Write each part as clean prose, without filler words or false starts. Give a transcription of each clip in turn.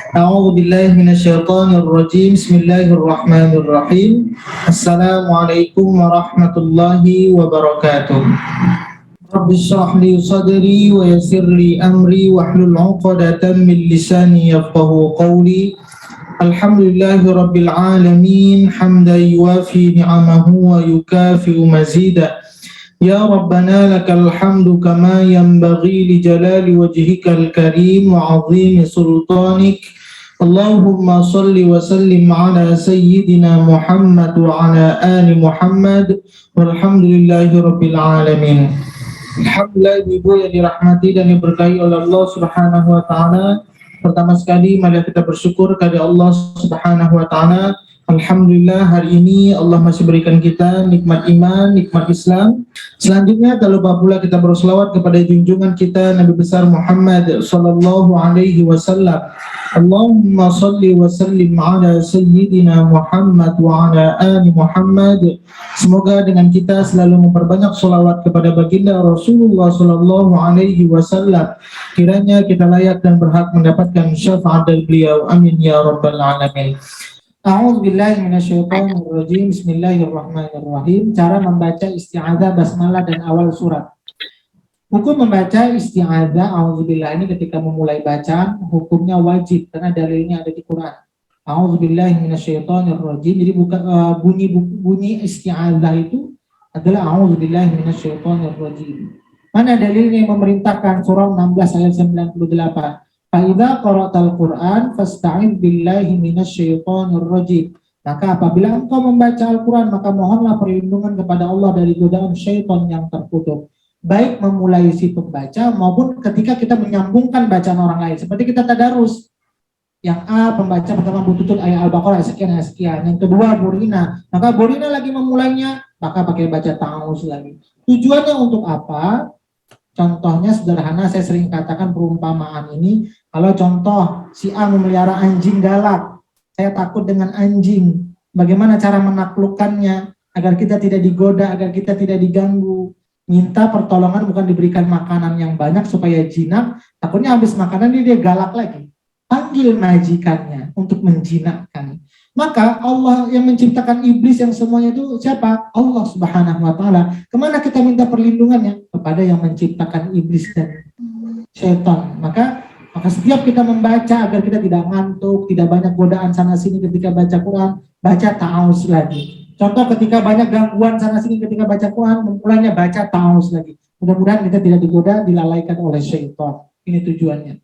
A'udzu billahi minasyaitonir rajim. Bismillahirrahmanirrahim. Assalamualaikum warahmatullahi wabarakatuh. Rabbi shrah li sadri wa yassir li amri wahlul 'uqdatam min lisani yafqahu qawli. Alhamdulillahi rabbil alamin hamdan yuwafi ni'amahu wa yukafi'u mazida. Ya Rabbana lakal hamdu kama yanbaghi li jalali wajhikal karim wa 'azimi sultanik. Allahumma salli wa sallim ala sayyidina Muhammad wa ala ali Muhammad walhamdulillahi rabbil alamin. Alhamdulillah, ibu yang dirahmati dan diberkahi oleh Allah Subhanahu wa taala. Pertama sekali mari kita bersyukur kepada Allah Subhanahu wa taala. Alhamdulillah, hari ini Allah masih berikan kita nikmat iman, nikmat Islam. Selanjutnya tak lupa pula kita berselawat kepada junjungan kita Nabi besar Muhammad sallallahu alaihi wasallam. Allahumma salli wa sallim ala sayyidina Muhammad wa ala ali Muhammad. Semoga dengan kita selalu memperbanyak selawat kepada baginda Rasulullah sallallahu alaihi wasallam, kiranya kita layak dan berhak mendapatkan syafaat dari beliau. Amin ya rabbal alamin. A'udzu billahi minasyaitonir rajim. Bismillahirrahmanirrahim. Cara membaca isti'adzah, basmalah dan awal surat. Hukum membaca isti'adzah a'udzubillah ini ketika memulai bacaan hukumnya wajib karena dalilnya ada di Quran. A'udzubillahi minasyaitonir rajim. Jadi bukan bunyi isti'adzah itu adalah a'udzubillahi minasyaitonir rajim. Mana dalilnya yang memerintahkan? Surah 16 ayat 98. Fa'idza qara'tal Qur'an fasta'idz billahi minasyaitonir rajim. Maka apabila engkau membaca Al-Qur'an, maka mohonlah perlindungan kepada Allah dari godaan syaitan yang terkutuk. Baik memulai si pembaca maupun ketika kita menyambungkan bacaan orang lain. Seperti kita tadarus. Yang A pembaca pertama bututun ayat Al-Baqarah sekian. Yang kedua Burina. Maka Burina lagi memulainya, maka pakai baca ta'awuz lagi. Tujuannya untuk apa? Contohnya sederhana, saya sering katakan perumpamaan ini. Kalau contoh si A memelihara anjing galak, saya takut dengan anjing. Bagaimana cara menaklukkannya agar kita tidak digoda, agar kita tidak diganggu? Minta pertolongan, bukan diberikan makanan yang banyak supaya jinak. Takutnya habis makanan dia galak lagi. Panggil majikannya untuk menjinakkan. Maka Allah yang menciptakan iblis yang semuanya itu siapa? Allah Subhanahu wa taala. Kemana kita minta perlindungannya? Kepada yang menciptakan iblis dan syaitan. Maka setiap kita membaca agar kita tidak ngantuk, tidak banyak godaan sana sini ketika baca Quran, baca ta'awuz lagi. Contoh ketika banyak gangguan sana sini ketika baca Quran, memulainya baca ta'awuz lagi. Mudah-mudahan kita tidak digoda, dilalaikan oleh syaitan. Ini tujuannya.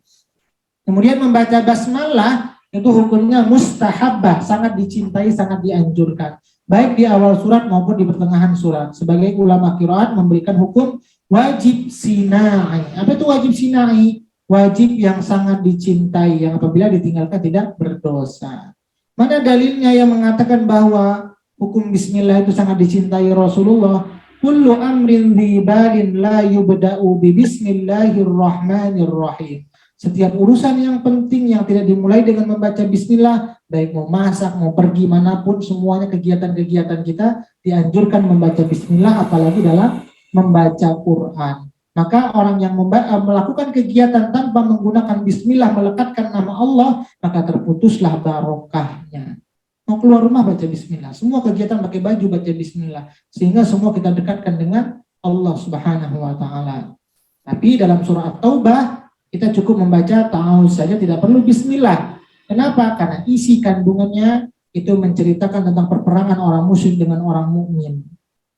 Kemudian membaca basmalah itu hukumnya mustahabbah, sangat dicintai, sangat dianjurkan. Baik di awal surat maupun di pertengahan surat. Sebagai ulama qiraat memberikan hukum wajib sinai. Apa itu wajib sinai? Wajib yang sangat dicintai, yang apabila ditinggalkan tidak berdosa. Mana dalilnya yang mengatakan bahwa hukum bismillah itu sangat dicintai Rasulullah? Kullu amrin dzibalin la yubda'u bi bismillahirrahmanirrahim. Setiap urusan yang penting yang tidak dimulai dengan membaca bismillah, baik mau masak, mau pergi manapun, semuanya kegiatan-kegiatan kita dianjurkan membaca bismillah, apalagi dalam membaca Quran. Maka orang yang melakukan kegiatan tanpa menggunakan bismillah, melekatkan nama Allah, maka terputuslah barokahnya. Mau keluar rumah baca bismillah, semua kegiatan pakai baju baca bismillah, sehingga semua kita dekatkan dengan Allah Subhanahu wa taala. Tapi dalam surah At-Taubah kita cukup membaca ta'awuz saja, tidak perlu bismillah. Kenapa? Karena isi kandungannya itu menceritakan tentang perperangan orang musyrik dengan orang mukmin.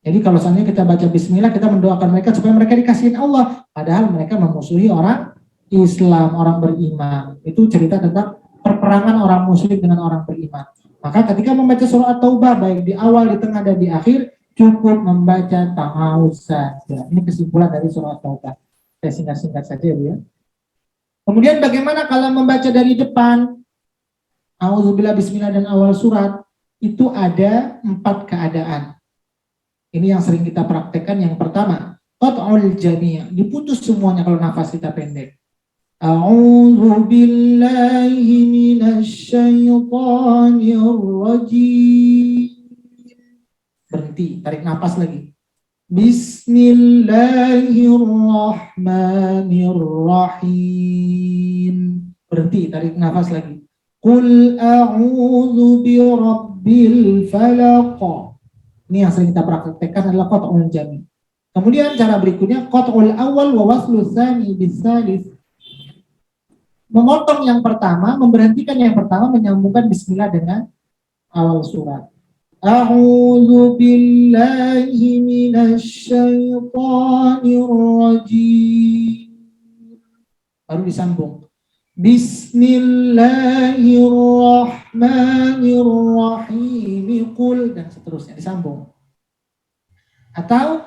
Jadi kalau seandainya kita baca bismillah, kita mendoakan mereka supaya mereka dikasihin Allah, padahal mereka memusuhi orang Islam, orang beriman. Itu cerita tentang perperangan orang musyrik dengan orang beriman. Maka ketika membaca surah At-Taubah, baik di awal, di tengah, dan di akhir, cukup membaca ta'awuz saja. Ini kesimpulan dari surah At-Taubah. Saya singkat-singkat saja ya. Kemudian bagaimana kalau membaca dari depan? A'udzubillah, bismillah, dan awal surat. Itu ada 4 keadaan. Ini yang sering kita praktekkan. Yang pertama, qat'ul jami', diputus semuanya kalau nafas kita pendek. A'udzubillahi minasyaitonir rajim. Berhenti, tarik nafas lagi. Bismillahirrahmanirrahim. Berhenti, tarik nafas lagi. Qul a'udzu birabbil falaq. Ini yang sering kita praktekkan adalah qat'ul jami'. Kemudian cara berikutnya qat'ul awal wa waslu tsani bisalis. Memotong yang pertama, memberhentikan yang pertama, menyambungkan bismillah dengan awal surat. A'udzu billahi minasy syaithanir rajim. Baru disambung. Bismillahirrahmanirrahim. Qul dan seterusnya disambung. Atau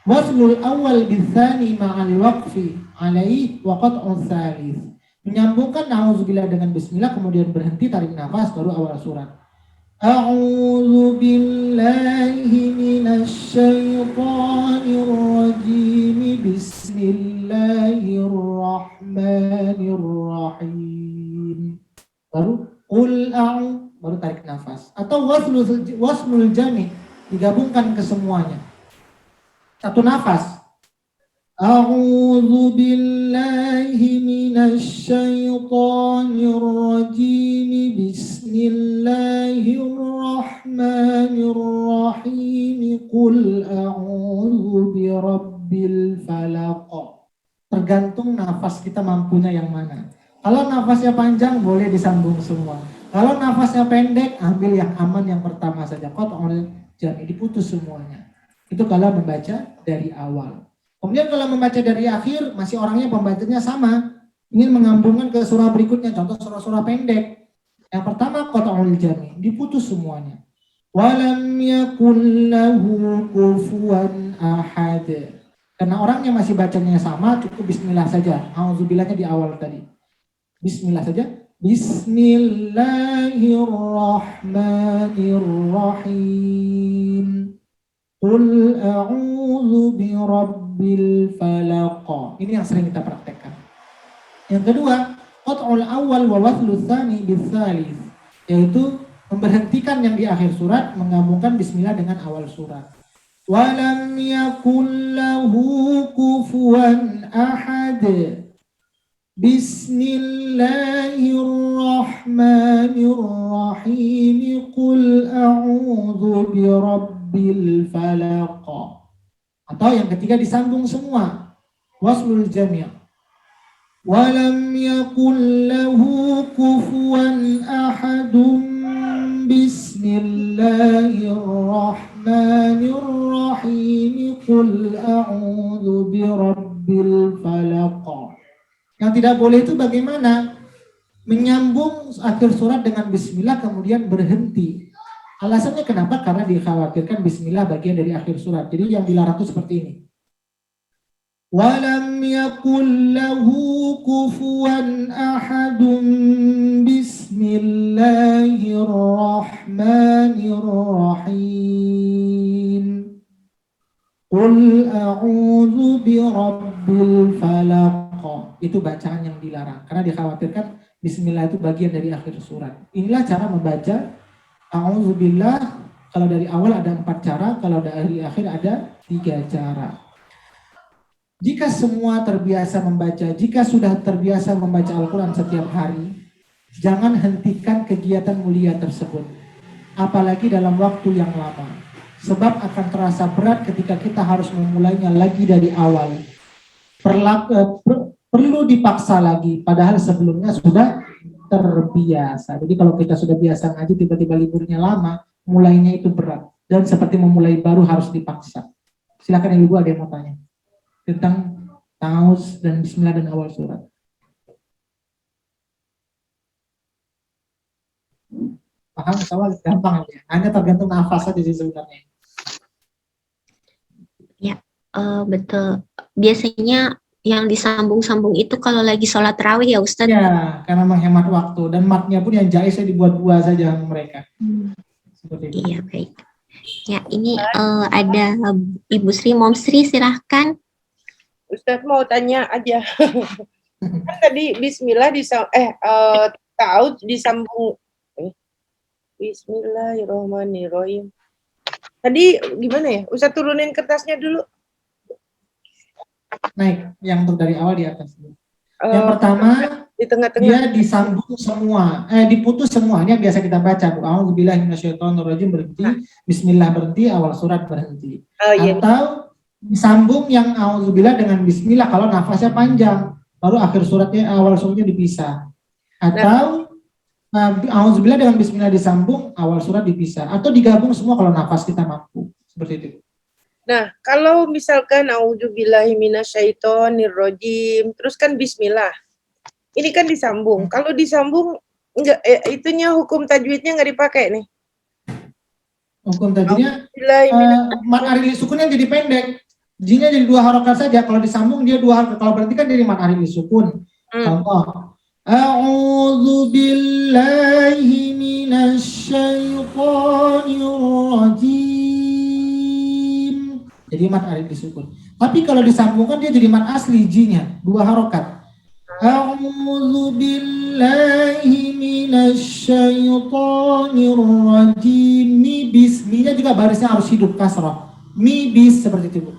waslul awal bitsani ma'al waqfi alaihi wa qat'u tsalits. Menyambungkan a'udzubillah dengan bismillah kemudian berhenti tarik nafas baru awal surat. A'udzu billahi minasy syaithanir rajim. Bismillahirrahmanirrahim. Baru qul a'udzu, baru tarik nafas. Atau waslul jami' digabungkan ke semuanya. Satu nafas. A'udzu billahi minasy syaithanir rajim. Bismillahirrahmanirrahim. Qul a'udzu birabbil falaq. Tergantung nafas kita mampunya yang mana. Kalau nafasnya panjang boleh disambung semua. Kalau nafasnya pendek ambil yang aman yang pertama saja. Qat'ul jami', diputus semuanya. Itu kalau membaca dari awal. Kemudian kalau membaca dari akhir, masih orangnya pembacanya sama. Ingin menggabungkan ke surah berikutnya, contoh surah-surah pendek. Yang pertama, qat'ul jami', diputus semuanya. Walam yakul lahu kufuwan ahad. Karena orangnya masih bacanya sama, cukup bismillah saja. A'udzubillahnya di awal tadi. Bismillah saja. Bismillahirrahmanirrahim. Qul a'udzu birabbil falaq. Ini yang sering kita praktekkan. Yang kedua, qat'ul awal wa waslu tsani bisalis, yaitu memberhentikan yang di akhir surat, menggabungkan bismillah dengan awal surat. Walam yakul lahu kufuwan ahad. Bismillahirrahmanirrahim. Qul a'udzu birabbil falaq. Atau yang ketiga disambung semua. Waslul jami'. Walam yakul lahu kufuwan ahadun. Bismillahirrahmanirrahim. Qul a'udzu birabbil falaq. Yang tidak boleh itu bagaimana? Menyambung akhir surat dengan bismillah kemudian berhenti. Alasannya kenapa? Karena dikhawatirkan bismillah bagian dari akhir surat. Jadi yang dilarang itu seperti ini. Walam yakul lahu kufuwan ahadun. Bismillahirrahmanirrahim. Qul a'udzu birabbil falaq. Itu bacaan yang dilarang karena dikhawatirkan bismillah itu bagian dari akhir surat. Inilah cara membaca a'udzubillah. Kalau dari awal ada 4 cara, kalau dari akhir ada 3 cara. Jika semua terbiasa membaca, jika sudah terbiasa membaca Al-Quran setiap hari, jangan hentikan kegiatan mulia tersebut, apalagi dalam waktu yang lama, sebab akan terasa berat ketika kita harus memulainya lagi dari awal. Perlu dipaksa lagi, padahal sebelumnya sudah terbiasa. Jadi kalau kita sudah biasa ngaji, tiba-tiba liburnya lama, mulainya itu berat. Dan seperti memulai baru harus dipaksa. Silakan Ibu, ada yang mau tanya tentang ta'awudz dan bismillah dan awal surat. Paham? Soal gampang ya. Hanya tergantung nafas saja sih sebenarnya. Ya, betul. Biasanya yang disambung-sambung itu kalau lagi sholat tarawih ya Ustadz? Ya, karena menghemat waktu. Dan matnya pun yang jais saya dibuat 2 saja mereka. Seperti itu. Iya, baik. Ya, ini ada Ibu Sri, Mom Sri, silahkan. Ustadz mau tanya aja. Kan tadi bismillah ta'awudz disambung. Bismillahirrahmanirrahim. Tadi gimana ya? Ustadz turunin kertasnya dulu. Naik, yang untuk dari awal di atas. Yang pertama, Di tengah-tengah. Dia disambung semua, diputus semuanya biasa kita baca. A'udzubillahi minasyaitonirrajim berhenti, bismillah berhenti, awal surat berhenti. Oh iya. Atau disambung yang a'udzubillah dengan bismillah kalau nafasnya panjang, baru akhir suratnya awal suratnya dipisah. Atau a'udzubillah dengan bismillah disambung, awal surat dipisah. Atau digabung semua kalau nafas kita mampu. Seperti itu. Nah, kalau misalkan a'udzubillahi minasyaitonirrajim, terus kan bismillah. Ini kan disambung. Kalau disambung enggak itunya hukum tajwidnya enggak dipakai nih. Hukum tajwidnya mad arili sukunnya jadi pendek. Jinnya jadi 2 harokat saja. Kalau disambung dia 2 harokat. Kalau berarti kan jadi mad arili sukun. Contoh. A'udzu billahi minasyaitonir rajim. Jadi mad arili sukun. Tapi kalau disambungkan dia jadi mad asli jinnya 2 harokat. A'udzu billahi minasyaitonir rajim. Mi bisminya juga barisnya harus hidup kasrah. Mi bis seperti itu.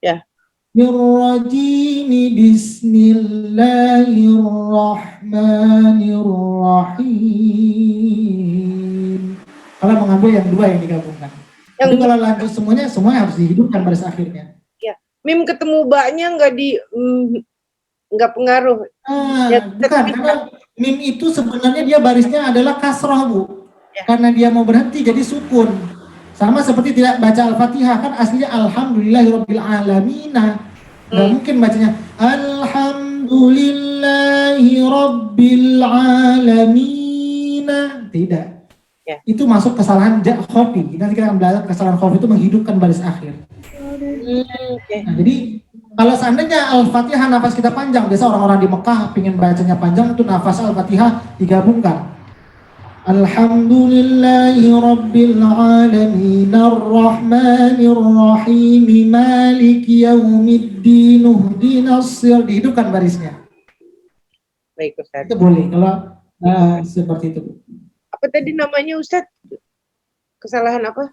Ya. Mirrajim bismillahirrahmanirrahim. Kalau mengambil yang 2 yang digabungkan. Tapi kalau lanjut semuanya harus dihidupkan baris akhirnya. Ya. Mim ketemu baknya enggak pengaruh. Bukan, karena mim itu sebenarnya dia barisnya adalah kasrah, Bu. Ya. Karena dia mau berhenti jadi sukun. Sama seperti tidak baca Al-Fatihah, kan aslinya alhamdulillahirabbil alamin. Nggak mungkin bacanya alhamdulillahirabbil alamin. Tidak. Ya. Itu masuk kesalahan khofi. Nanti kita akan belajar kesalahan khofi itu menghidupkan baris akhir. Nah, jadi kalau seandainya Al-Fatihah nafas kita panjang, biasa orang-orang di Mekah pengen bacanya panjang, itu nafas Al-Fatihah digabungkan. Alhamdulillahi rabbil alamin arrahmanir rahim maliki yaumiddin ihdinas siratal, dihidupkan barisnya. Baik Ustaz. Itu boleh kalau seperti itu. Apa tadi namanya Ustaz? Kesalahan apa?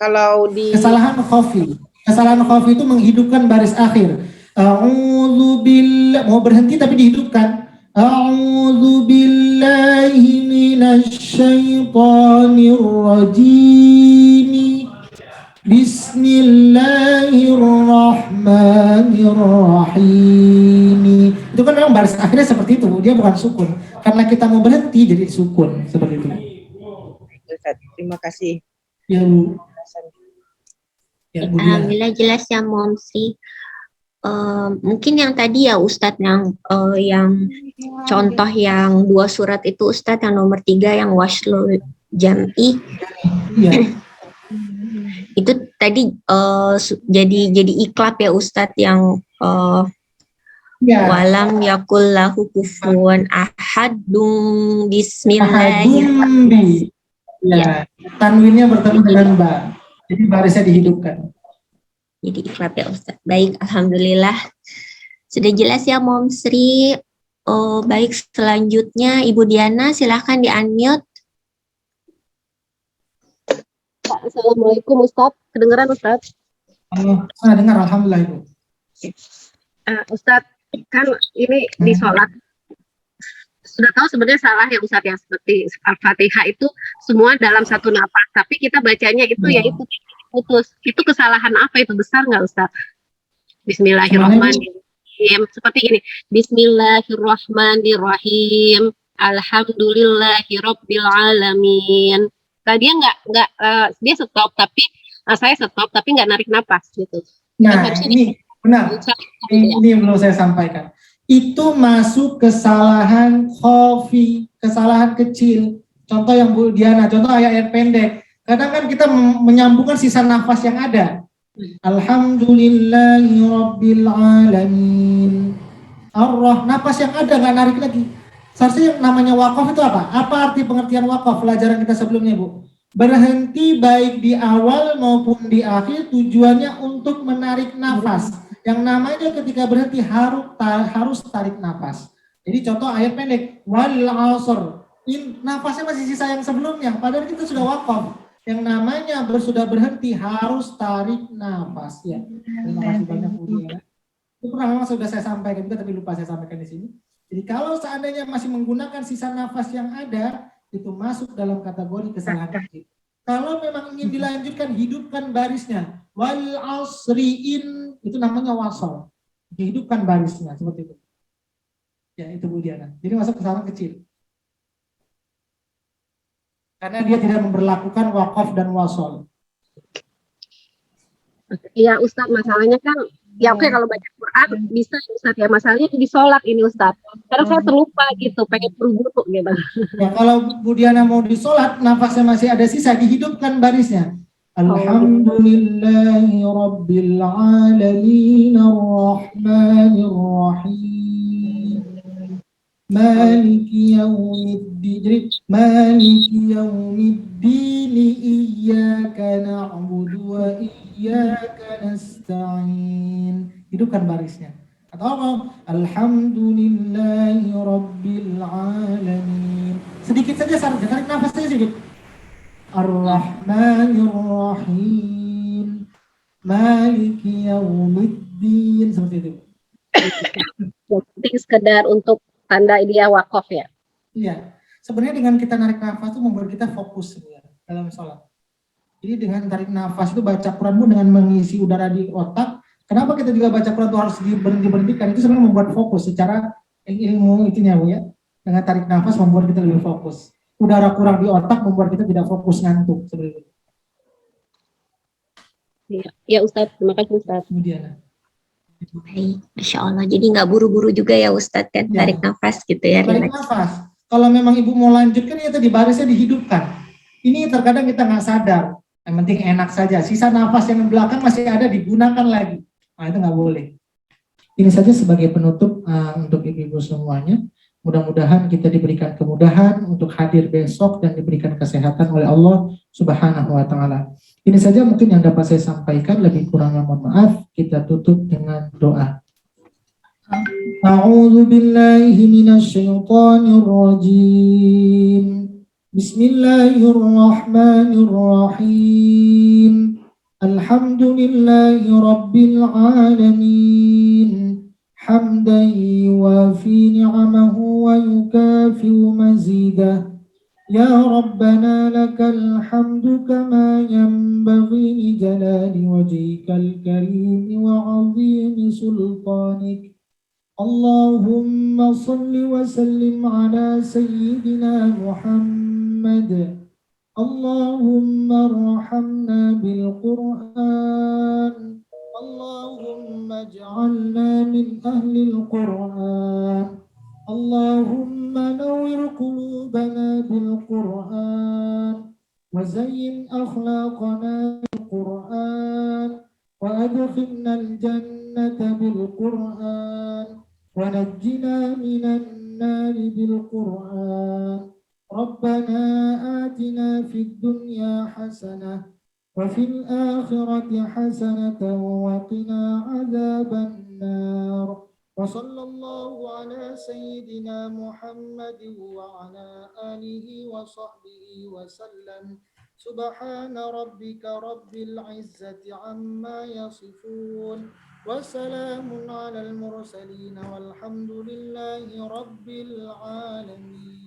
Kalau di kesalahan khafi. Kesalahan khafi itu menghidupkan baris akhir. A'udzu billah, mau berhenti tapi dihidupkan. A'udzu billahi minasyaitonir rajim. Bismillahirrahmanirrahim. Itu kan memang baris akhirnya seperti itu, dia bukan sukun. Karena kita mau berhenti jadi sukun seperti itu. Terima kasih. Ya, Bu. Alhamdulillah jelas ya Momsi. Mungkin yang tadi ya Ustadz yang contoh yang 2 surat itu Ustadz, yang nomor 3 yang waslul jam'i. Iya. Itu tadi jadi iklab ya Ustadz yang walam yakul lahu kufuwan ahadun bismillahirrahmanirrahim. Ya, tanwinnya bertemu dengan ba. Jadi barisnya dihidupkan. Jadi iklab ya Ustadz. Baik, alhamdulillah. Sudah jelas ya Mom Sri. Baik, selanjutnya Ibu Diana silahkan di-unmute. Assalamualaikum Ustadz. Kedengeran Ustadz? Dengar, alhamdulillah Ibu. Ustadz, kan ini di sholat sudah tahu sebenarnya salah ya Ustadz ya, seperti Al-Fatihah itu semua dalam satu nafas, tapi kita bacanya itu ya itu putus. Itu kesalahan apa, itu besar nggak Ustadz? Bismillahirrahmanirrahim. Seperti ini. Bismillahirrahmanirrahim. Alhamdulillahirabbil alamin. Tadi nggak dia stop, tapi saya stop tapi nggak narik napas gitu. Nah, ini benar. Ini yang belum saya sampaikan. Itu masuk kesalahan khafi, kesalahan kecil. Contoh yang Bu Diana, contoh ayat-ayat pendek. Kadang kan kita menyambungkan sisa nafas yang ada. Alhamdulillahirabbil alamin. Nafas yang ada nggak narik lagi. Seharusnya yang namanya wakaf itu apa? Apa arti pengertian wakaf? Pelajaran kita sebelumnya, Bu. Berhenti baik di awal maupun di akhir, tujuannya untuk menarik nafas. Yang namanya ketika berhenti harus tarik nafas. Jadi contoh ayat pendek, wal 'asr. Nafasnya masih sisa yang sebelumnya, padahal kita sudah wakaf. Yang namanya sudah berhenti harus tarik nafas ya. Terima kasih banyak Bu Diana. Itu pernah memang sudah saya sampaikan juga, tapi lupa saya sampaikan di sini. Jadi kalau seandainya masih menggunakan sisa nafas yang ada, itu masuk dalam kategori kesalahan kecil. Kalau memang ingin dilanjutkan, hidupkan barisnya. Wal asriin, itu namanya wasol. Dihidupkan barisnya, seperti itu. Ya, itu Bu Diana. Jadi masuk kesalahan kecil. Karena dia tidak memberlakukan wakaf dan wasol. Iya Ustadz, masalahnya kan ya oke kalau baca Quran bisa ya Ustadz ya, masalahnya di sholat ini Ustadz. Karena saya terlupa gitu, pengen buru-buru gitu. Ya, kalau Bu Diana mau di sholat, nafasnya masih ada sisa, dihidupkan barisnya. Alhamdulillahi Rabbil Alamin Ar-Rahmanir Rahim Maliki Yawmiddin. Jadi Maliki Yawmiddin Iyyaka na'budu wa iyyaka nasta'in. Hidupkan barisnya. Atau apa? Alhamdulillahi Rabbil Alamin. Sedikit saja saja, tarik nafas saja sedikit. Ar-Rahmanir Rahim Maliki Yawmiddin. Seperti itu. Yang penting sekedar untuk tanda dia wakaf ya. Iya. Sebenarnya dengan kita narik nafas itu membuat kita fokus sebenarnya dalam sholat. Jadi dengan tarik nafas itu baca Quran pun dengan mengisi udara di otak. Kenapa kita juga baca Quran itu harus berhentikan? Itu sebenarnya membuat fokus secara ilmu itunya Bu ya. Dengan tarik nafas membuat kita lebih fokus. Udara kurang di otak membuat kita tidak fokus, ngantuk seperti itu. Ya Ustadz, terima kasih Ustadz. Kemudian. Baik, Masya Allah. Jadi nggak buru-buru juga ya Ustadz kan, Ya. tarik nafas gitu ya. Tarik Relax. nafas. Kalau memang Ibu mau lanjutkan ya tadi barisnya dihidupkan. Ini terkadang kita nggak sadar. Yang penting enak saja. Sisa nafas yang belakang masih ada digunakan lagi. Nah itu nggak boleh. Ini saja sebagai penutup untuk ibu-ibu semuanya. Mudah-mudahan kita diberikan kemudahan untuk hadir besok dan diberikan kesehatan oleh Allah Subhanahu wa Ta'ala. Ini saja mungkin yang dapat saya sampaikan. Lebih kurangnya mohon maaf. Kita tutup dengan doa. A'udzu billahi minasy syaithanir rajim. Bismillahirrahmanirrahim. Alhamdulillahi rabbil alamin. Hamdan yuwafi ni'amahu wa yukafi'u mazidah. Ya Rabbana lakal hamdu kama yanbaghi li jalali wajhikal karim wa 'azimi sultanik. Allahumma salli wa sallim ala sayyidina Muhammad. Allahumma arhamna bil Qur'an. Allahumma ij'alna min ahli al-Qur'an. Allahumma nawwir qulubana bil Qur'an wa zayyin akhlaqana bil Qur'an wa adkhilna al-jannata bil Qur'an wa najjina minan nari bil Qur'an. Rabbana atina fid dunya hasanah وفي الآخرة حسنة وقنا عذاب النار وصلى الله على سيدنا محمد وعلى آله وصحبه وسلم سبحان ربك رب العزة عما يصفون وسلام على المرسلين والحمد لله رب العالمين.